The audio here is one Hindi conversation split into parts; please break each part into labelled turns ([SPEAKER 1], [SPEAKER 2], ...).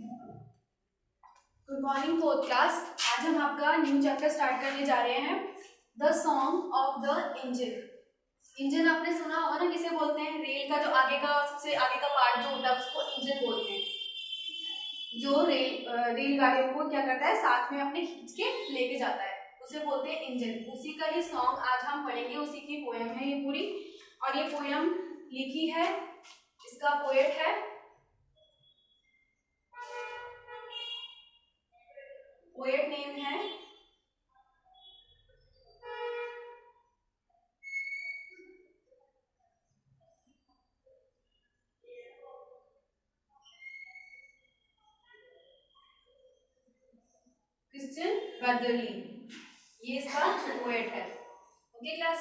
[SPEAKER 1] Good morning fourth class. आज हम आपका न्यू चैप्टर स्टार्ट करने जा रहे हैं, the song of the engine. Engine आपने सुना होगा ना, किसे बोलते हैं? रेल का जो आगे का सबसे आगे का पार्ट जो होता है उसको इंजन बोलते हैं, जो रेलगाड़ियों को क्या करता है, साथ में अपने खींच के लेके जाता है, उसे बोलते हैं इंजन। उसी का ही सॉन्ग आज हम पढ़ेंगे, उसी की पोयम है ये पूरी। और ये पोयम लिखी है, इसका पोएट है, पोएट नेम है क्रिश्चियन वेदरली, ये इसका पोएट है। ओके क्लास,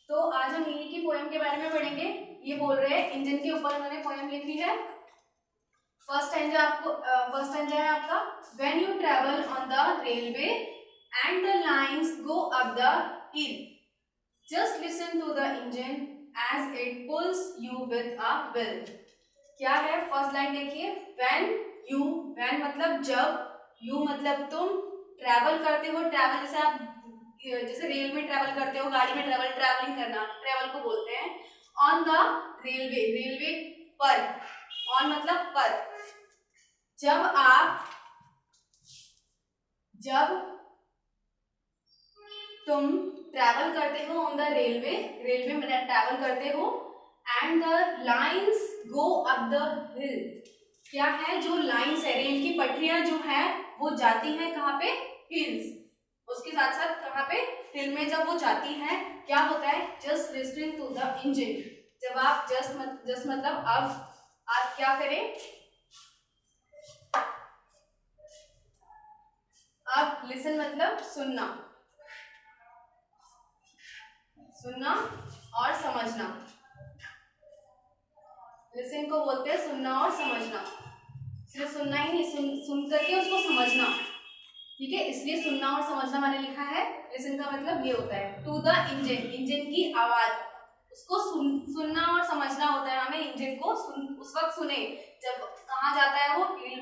[SPEAKER 1] तो आज हम इन्हीं की पोएम के बारे में पढ़ेंगे। ये बोल रहे हैं इंजन के ऊपर उन्होंने पोएम लिखी है। फर्स्ट स्टैंजा है आपका, when you travel on the railway and the lines go up the hill, just listen to the engine as it pulls you with a will. क्या है फर्स्ट लाइन देखिए, व्हेन मतलब जब, यू मतलब तुम, ट्रैवल करते हो, ट्रैवल जैसे रेल में ट्रैवल करते हो, गाड़ी में ट्रैवलिंग करना, ट्रैवल को बोलते हैं। ऑन द रेलवे पर, ऑन मतलब पर, जब तुम ट्रैवल करते हो ऑन द रेलवे में ट्रैवल करते हो, and the lines go up the हिल, क्या है, जो लाइन्स है, रेल की पटरियां जो है वो जाती हैं कहाँ पे, हिल्स। उसके साथ साथ कहाँ पे, हिल में जब वो जाती है क्या होता है, just listening to the engine. जब आप जस्ट मतलब अब आप क्या करें, अब लिसन मतलब सुनना और समझना। लिसन को बोलते हैं सुनना और समझना, सिर्फ सुनना ही नहीं, सुन करके उसको समझना, ठीक है, इसलिए सुनना और समझना मैंने लिखा है। लिसन का मतलब ये होता है, टू द इंजन की आवाज, उसको सुनना और समझना होता है हमें। इंजन को उस वक्त सुने जब कहाँ जाता है वो, हिल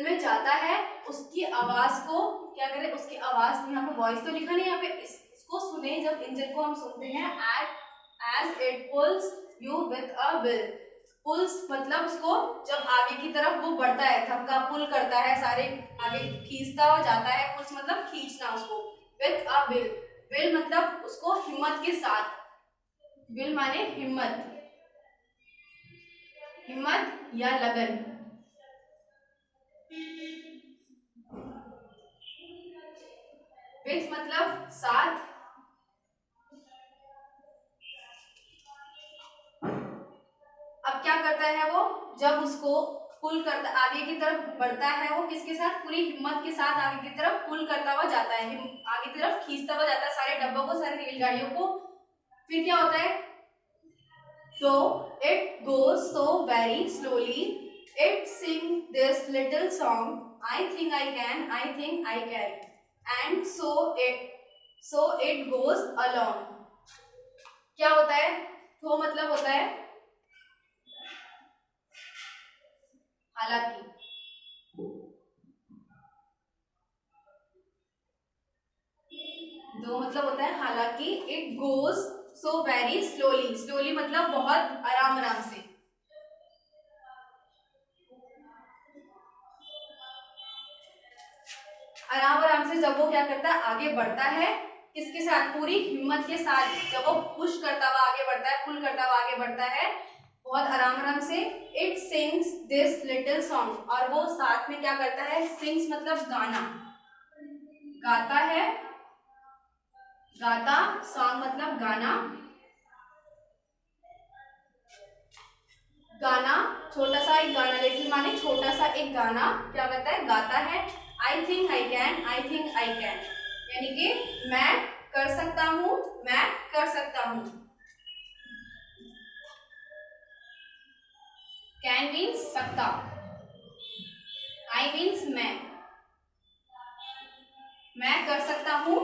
[SPEAKER 1] में जाता है, उसकी आवाज को क्या करें, उसकी आवाज, यहाँ पे वॉइस तो लिखा नहीं, यहाँ पे इसको सुने जब इंजन को हम सुनते हैं, as it pulls you with a will. Pulls मतलब उसको जब आगे की तरफ वो बढ़ता है, थपका पुल करता है, सारे आगे खींचता हुआ जाता है, पुल्स मतलब खींचना उसको, विद अ विल, विल मतलब उसको हिम्मत के साथ, विल माने हिम्मत या लगन। विद मतलब साथ, अब क्या करता है वो, जब उसको पुल करता, आगे की तरफ बढ़ता है वो, किसके साथ, पूरी हिम्मत के साथ आगे की तरफ पुल करता हुआ जाता है, आगे की तरफ खींचता हुआ जाता है सारे डब्बों को, सारी रेलगाड़ियों को। फिर क्या होता है, तो it goes so very slowly, it Singh this little song, I think I can, and so it goes along. क्या होता है, तो मतलब होता है हालांकि, दो मतलब होता है हालांकि, it goes so very slowly मतलब बहुत आराम से, आराम से जब वो क्या करता है, आगे बढ़ता है, किसके साथ, पूरी हिम्मत के साथ, जब वो पुश करता हुआ आगे बढ़ता है, पुल करता हुआ आगे बढ़ता है बहुत आराम से। It sings this little song, और वो साथ में क्या करता है, सिंग्स मतलब गाना, गाता है, गाता, सॉन्ग मतलब गाना, छोटा सा एक गाना, लिटिल माने छोटा सा एक गाना, क्या कहता है, गाता है, आई थिंक आई कैन, यानी कि मैं कर सकता हूँ, कैन मीन्स सकता, आई मीन्स मैं कर सकता हूँ,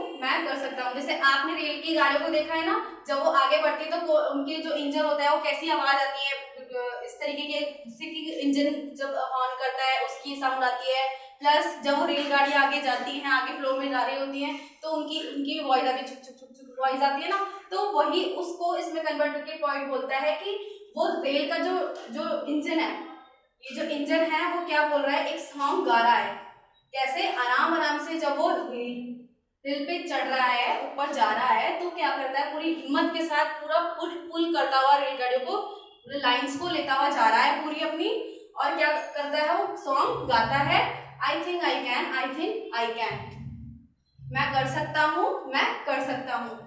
[SPEAKER 1] जैसे आपने रेल की गाड़ियों को देखा है ना, जब वो आगे बढ़ती है तो उनके जो इंजन होता है वो कैसी आवाज आती है, इस तरीके के, जैसे कि इंजन जब ऑन करता है उसकी साउंड आती है, प्लस जब वो रेलगाड़ी आगे जाती है, आगे फ्लो में जा रही होती है, तो उनकी वॉइस आती है, छुक छुक छुक छुक वॉइस आती है ना, तो वही उसको इसमें कन्वर्ट करके पॉइंट बोलता है कि वो रेल का जो इंजन है, ये जो इंजन है वो क्या बोल रहा है, एक सॉन्ग गा रहा है। कैसे? आराम आराम से जब वो रेल पे चढ़ रहा है, ऊपर जा रहा है, तो क्या करता है, पूरी हिम्मत के साथ पूरा पुल करता हुआ रेलगाड़ियों को, लाइंस को लेता हुआ जा रहा है पूरी अपनी, और क्या करता है, वो सॉन्ग गाता है, I think I can, I think I can, मैं कर सकता हूँ, मैं कर सकता हूँ,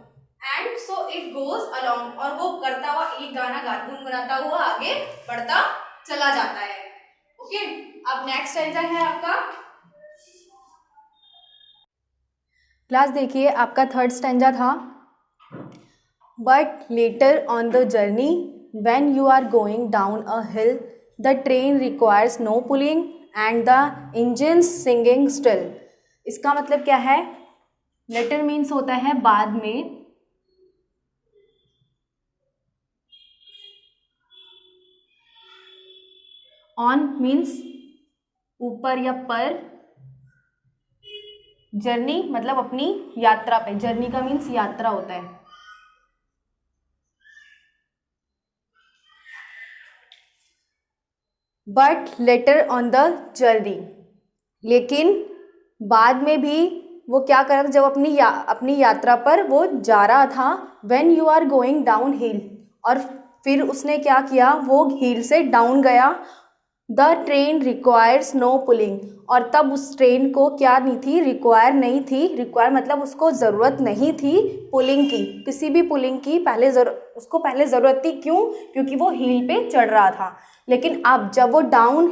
[SPEAKER 1] and so it goes along, और वो करता हुआ ये गाना गुनगुनाता हुआ आगे बढ़ता चला जाता है। ओके, अब नेक्स्ट स्टैंजा है आपका क्लास, देखिए आपका थर्ड स्टैंजा था, but later on the journey when you are going down a hill the train requires no pulling and the engines singing still. इसका मतलब क्या है? लेटर मीन्स होता है बाद में, ऑन मीन्स ऊपर या पर, जर्नी मतलब अपनी यात्रा पे, जर्नी का मीन्स यात्रा होता है। But later on the journey, लेकिन बाद में भी वो क्या कर रहा था, जब अपनी यात्रा पर वो जा रहा था, when you are going down hill, और फिर उसने क्या किया, वो हिल से डाउन गया, the train requires no pulling, और तब उस ट्रेन को क्या नहीं थी, रिक्वायर नहीं थी, रिक्वायर मतलब उसको ज़रूरत नहीं थी पुलिंग की, किसी भी पुलिंग की उसको पहले ज़रूरत थी। क्यों? क्योंकि वो हिल पे चढ़ रहा था। लेकिन अब जब वो डाउन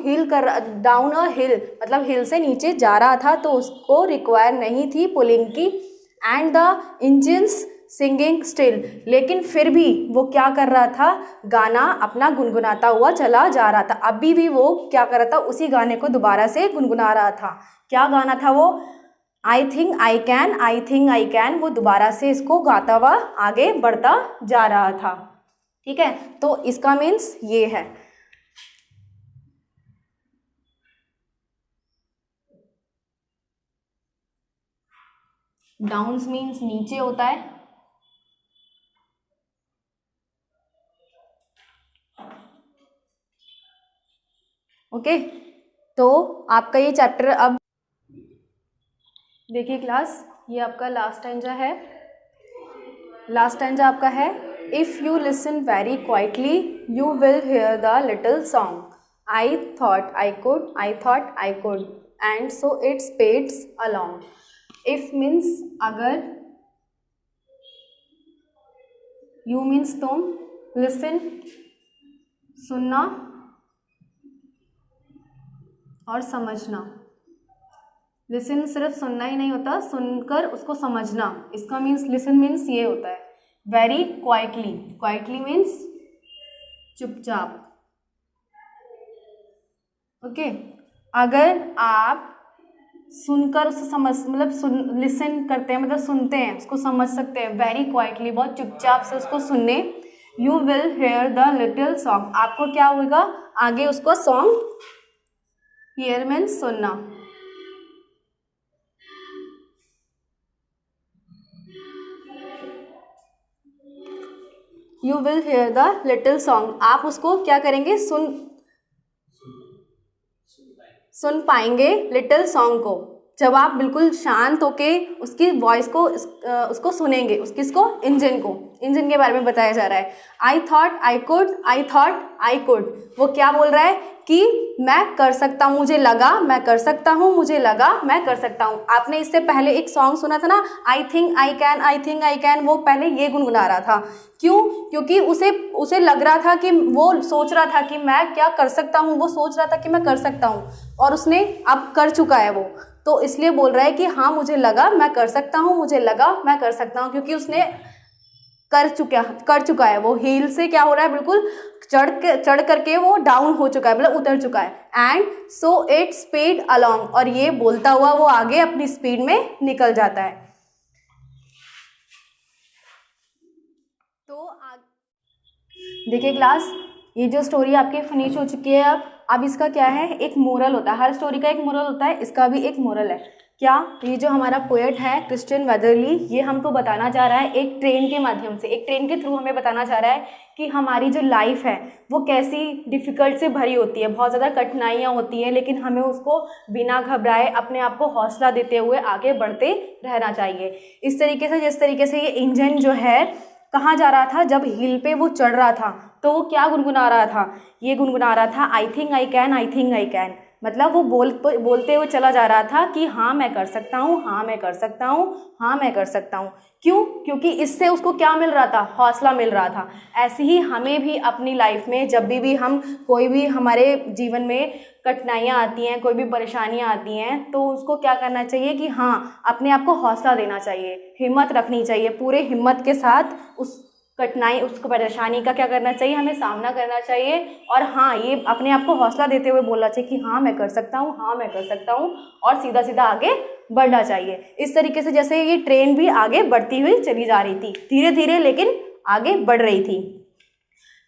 [SPEAKER 1] अ हिल मतलब हिल से नीचे जा रहा था, तो उसको रिक्वायर नहीं थी पुलिंग की, and the engines singing still, लेकिन फिर भी वो क्या कर रहा था, गाना अपना गुनगुनाता हुआ चला जा रहा था। अभी भी वो क्या कर रहा था, उसी गाने को दोबारा से गुनगुना रहा था। क्या गाना था वो? I think I can, I think I can, वो दोबारा से इसको गाता हुआ आगे बढ़ता जा रहा था। ठीक है, तो इसका मीन्स ये है। डाउन्स मीन्स नीचे होता है, ओके। तो आपका ये चैप्टर, अब देखिए क्लास, ये आपका लास्ट स्टैंजा है। लास्ट स्टैंजा आपका है, if you listen very quietly you will here the little song, I thought I could, I thought I could, and so it spades along. If means अगर, यू मीन्स तुम, लिसन सुनना और समझना। लिसन सिर्फ सुनना ही नहीं होता, सुनकर उसको समझना, इसका मीन्स लिसन मीन्स ये होता है। वेरी क्वाइटली, क्वाइटली मीन्स चुपचाप, ओके। अगर आप सुनकर उसे मतलब लिसन करते हैं मतलब सुनते हैं, उसको समझ सकते हैं, वेरी क्वाइटली बहुत चुपचाप से उसको सुनने, you will here the little song, आपको क्या होगा आगे उसको सॉन्ग, हियर मीन्स सुनना, you will here the little song, आप उसको क्या करेंगे, सुन पाएंगे लिटिल सॉन्ग को, जब आप बिल्कुल शांत होके उसकी वॉइस को उसको सुनेंगे, किसको, इंजन के बारे में बताया जा रहा है। I thought I could, I thought I could, वो क्या बोल रहा है कि मैं कर सकता हूँ, मुझे लगा मैं कर सकता हूँ, मुझे लगा मैं कर सकता हूँ। आपने इससे पहले एक सॉन्ग सुना था ना, I think I can, I think I can, वो पहले ये गुनगुना रहा था। क्यों? क्योंकि उसे लग रहा था कि वो सोच रहा था कि मैं क्या कर सकता हूँ, वो सोच रहा था कि मैं कर सकता हूँ, और उसने अब कर चुका है वो, तो इसलिए बोल रहा है कि हाँ मुझे लगा मैं कर सकता हूँ, मुझे लगा मैं कर सकता हूँ, क्योंकि उसने कर चुका है। वो हिल से क्या हो रहा है, बिल्कुल चढ़ करके वो डाउन हो चुका है, मतलब उतर चुका है। And so it speed along, और ये बोलता हुआ वो आगे अपनी स्पीड में निकल जाता है। तो देखिए क्लास, ये जो स्टोरी आपकी फिनिश हो चुकी है। अब इसका क्या है, एक मोरल होता है, हर स्टोरी का एक मोरल होता है, इसका भी एक मोरल है। क्या, ये जो हमारा पोएट है क्रिश्चियन वेदरली, ये हमको बताना चाह रहा है एक ट्रेन के माध्यम से, एक ट्रेन के थ्रू हमें बताना चाह रहा है कि हमारी जो लाइफ है वो कैसी डिफ़िकल्ट से भरी होती है, बहुत ज़्यादा कठिनाइयाँ होती हैं, लेकिन हमें उसको बिना घबराए अपने आप को हौसला देते हुए आगे बढ़ते रहना चाहिए। इस तरीके से, जिस तरीके से ये इंजन जो है कहाँ जा रहा था, जब हिल पे वो चढ़ रहा था तो वो क्या गुनगुना रहा था, ये गुनगुना रहा था I think I can, I think I can. मतलब वो बोलते हुए चला जा रहा था कि हाँ मैं कर सकता हूँ, हाँ मैं कर सकता हूँ, हाँ मैं कर सकता हूँ। क्यों? क्योंकि इससे उसको क्या मिल रहा था, हौसला मिल रहा था। ऐसे ही हमें भी अपनी लाइफ में जब भी हम कोई भी हमारे जीवन में कठिनाइयाँ आती हैं, कोई भी परेशानियाँ आती हैं, तो उसको क्या करना चाहिए कि हाँ अपने आप को हौसला देना चाहिए, हिम्मत रखनी चाहिए, पूरे हिम्मत के साथ उस कठिनाई, उस परेशानी का क्या करना चाहिए, हमें सामना करना चाहिए। और हाँ, ये अपने आप को हौसला देते हुए बोलना चाहिए कि हाँ मैं कर सकता हूँ, हाँ मैं कर सकता हूँ, और सीधा सीधा आगे बढ़ना चाहिए। इस तरीके से जैसे ये ट्रेन भी आगे बढ़ती हुई चली जा रही थी, धीरे धीरे लेकिन आगे बढ़ रही थी।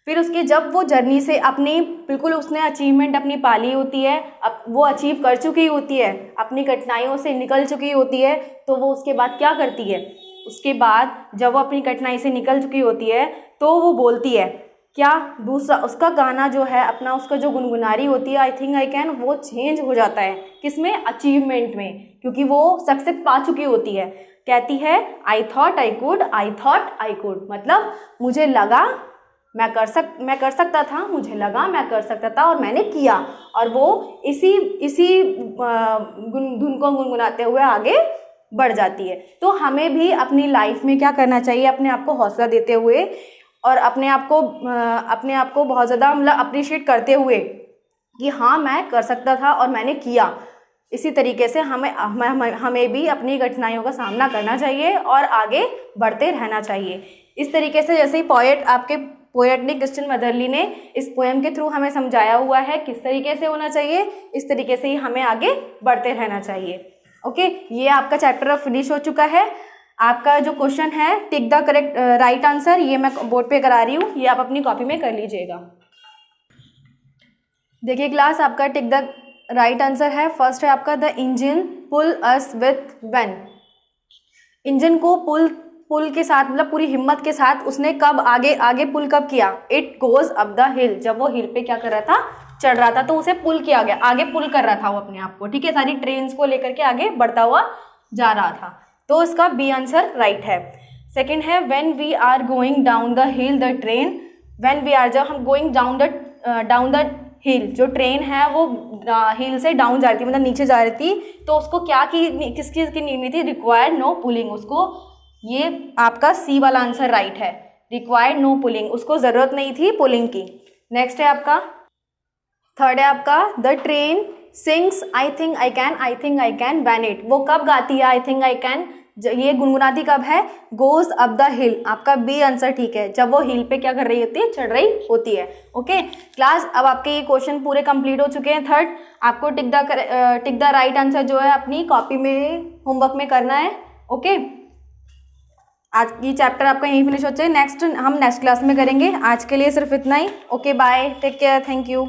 [SPEAKER 1] फिर उसके जब वो जर्नी से अपनी बिल्कुल उसने अचीवमेंट अपनी पाली होती है, अब वो अचीव कर चुकी होती है, अपनी कठिनाइयों से निकल चुकी होती है, तो वो उसके बाद क्या करती है, उसके बाद जब वो अपनी कठिनाई से निकल चुकी होती है तो वो बोलती है क्या, दूसरा उसका गाना जो है अपना, उसका जो गुनगुनारी होती है आई थिंक आई कैन, वो चेंज हो जाता है किसमें, अचीवमेंट में, क्योंकि वो सक्सेस पा चुकी होती है। कहती है I thought I could, I thought I could, मतलब मुझे लगा मैं कर सकता था, मुझे लगा मैं कर सकता था और मैंने किया। और वो इसी धुन को गुनगुनाते हुए आगे बढ़ जाती है। तो हमें भी अपनी लाइफ में क्या करना चाहिए, अपने आप को हौसला देते हुए और अपने आप को बहुत ज़्यादा मतलब अप्रिशिएट करते हुए कि हाँ मैं कर सकता था और मैंने किया। इसी तरीके से हमें भी अपनी कठिनाइयों का सामना करना चाहिए और आगे बढ़ते रहना चाहिए। इस तरीके से जैसे ही पोएट ने, क्रिश्चियन वेदरली ने इस पोएम के थ्रू हमें समझाया हुआ है किस तरीके से होना चाहिए, इस तरीके से ही हमें आगे बढ़ते रहना चाहिए। ओके, ये आपका चैप्टर अब फिनिश हो चुका है। आपका जो क्वेश्चन है tick the correct right answer, ये मैं बोर्ड पे करा रही हूँ, ये आप अपनी कॉपी में कर लीजिएगा। देखिए क्लास, आपका टिक द राइट आंसर है, फर्स्ट है आपका the engine pull us with when. Engine को पुल के साथ, मतलब पूरी हिम्मत के साथ उसने कब आगे पुल कब किया, इट गोज अप द हिल, जब वो हिल पे क्या कर रहा था, चढ़ रहा था, तो उसे पुल किया गया, आगे पुल कर रहा था वो अपने आप को, ठीक है, सारी ट्रेन्स को लेकर के आगे बढ़ता हुआ जा रहा था। तो इसका बी आंसर राइट है। सेकंड है when we are going down the hill the train, when we are, जब हम गोइंग डाउन द हिल, जो ट्रेन है वो हिल से डाउन जा रही थी, मतलब नीचे जा रही थी, तो उसको क्या की, किस चीज़ की नीड थी, रिक्वायर्ड नो पुलिंग, उसको, ये आपका सी वाला आंसर राइट है, रिक्वायर्ड नो पुलिंग, उसको ज़रूरत नहीं थी पुलिंग की। नेक्स्ट है आपका थर्ड है आपका the train sings I think I can, I think I can when it, वो कब गाती है आई थिंक आई कैन, ये गुनगुनाती कब है, गोज अप द हिल, आपका बी आंसर ठीक है, जब वो हिल पे क्या कर रही होती है, चढ़ रही होती है। ओके क्लास, अब आपके ये क्वेश्चन पूरे कंप्लीट हो चुके हैं। थर्ड, आपको टिक द राइट आंसर जो है अपनी कॉपी में होमवर्क में करना है। ओके, आज ये चैप्टर आपका यहीं फिनिश हो जाए, हम नेक्स्ट क्लास में करेंगे। आज के लिए सिर्फ इतना ही। Okay bye, take care, thank you.